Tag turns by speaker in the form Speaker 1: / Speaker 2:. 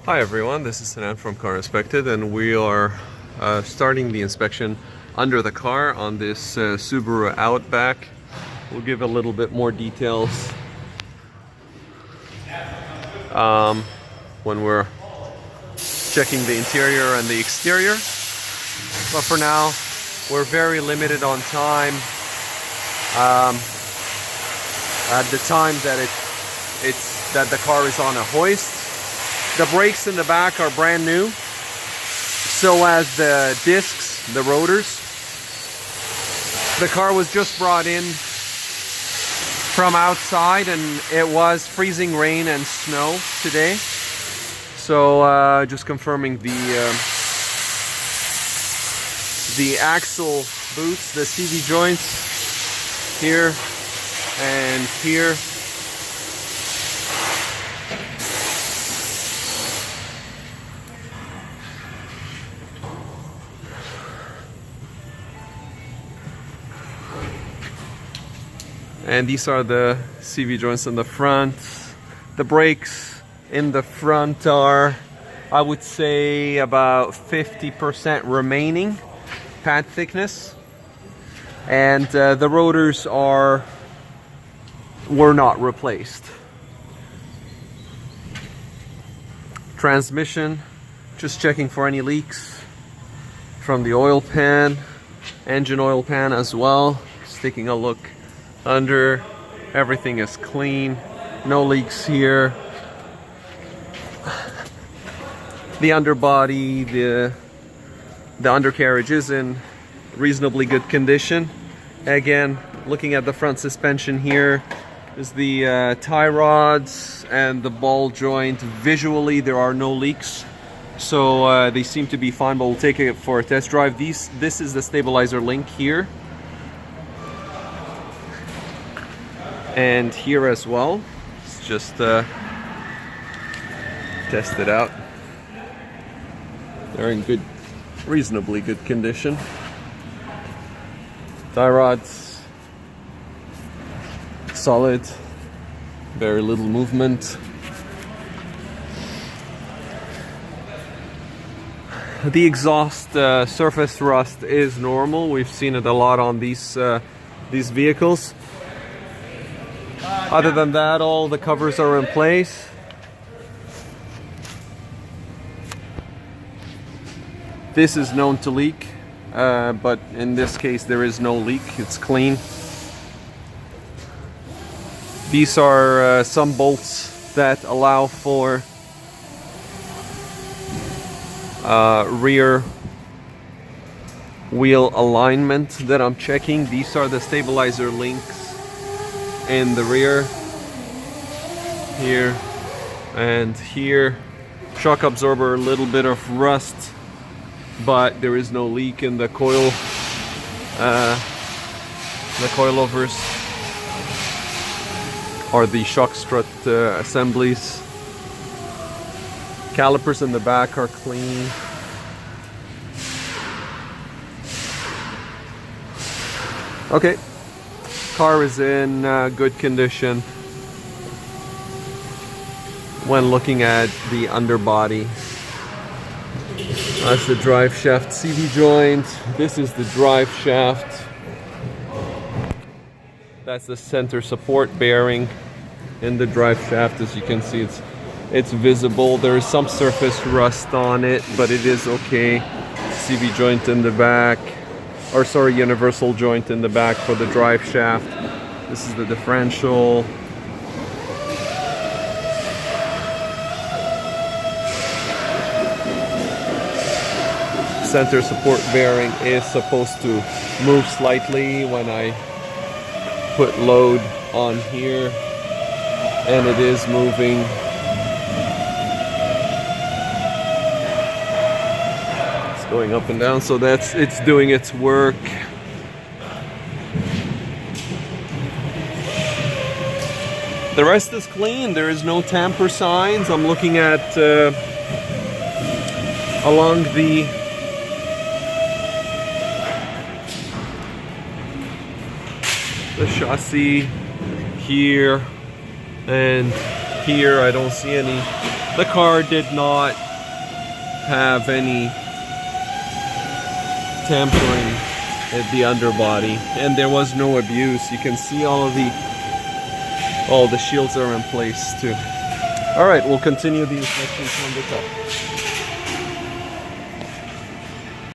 Speaker 1: Hi everyone, this is Sinan from Car Inspected, and we are starting the inspection under the car on this Subaru Outback. We'll give a little bit more details when we're checking the interior and the exterior. But for now, we're very limited on time. At the time that that the car is on a hoist. The brakes in the back are brand new, so as the discs, the rotors. The car was just brought in from outside and it was freezing rain and snow today. So just confirming the axle boots, the CV joints here and here. And these are the CV joints in the front. The brakes in the front are, I would say, about 50% remaining pad thickness. And the rotors were not replaced. Transmission, just checking for any leaks from the oil pan, engine oil pan as well. Just taking a look under. Everything is clean, no leaks here. The underbody, the undercarriage is in reasonably good condition. Again, looking at the front suspension here is the tie rods and the ball joint. Visually there are no leaks, so they seem to be fine, but we'll take it for a test drive. This is the stabilizer link here. And here as well. Let's just test it out. They're in reasonably good condition. Tie rods, solid, very little movement. The exhaust surface rust is normal. We've seen it a lot on these vehicles. Other than that, all the covers are in place. This is known to leak, but in this case there is no leak, it's clean. These are some bolts that allow for rear wheel alignment that I'm checking. These are the stabilizer links in the rear, here and here. Shock absorber, a little bit of rust, but there is no leak in the coilovers or the shock strut assemblies. Calipers in the back are clean. Okay. Car is in good condition when looking at the underbody. That's the drive shaft CV joint. This is the drive shaft. That's the center support bearing in the drive shaft. As you can see, it's visible. There is some surface rust on it, but it is okay. CV joint in the back. Or sorry, universal joint in the back for the drive shaft. This is the differential. Center support bearing is supposed to move slightly when I put load on here, and it is moving. Going up and down, so it's doing its work. The rest is clean. There is no tamper signs. I'm looking at along the chassis here and Here I don't see any. The car did not have any tampering at the underbody, and there was no abuse. You can see all the shields are in place too. All right, we'll continue the inspection from the top.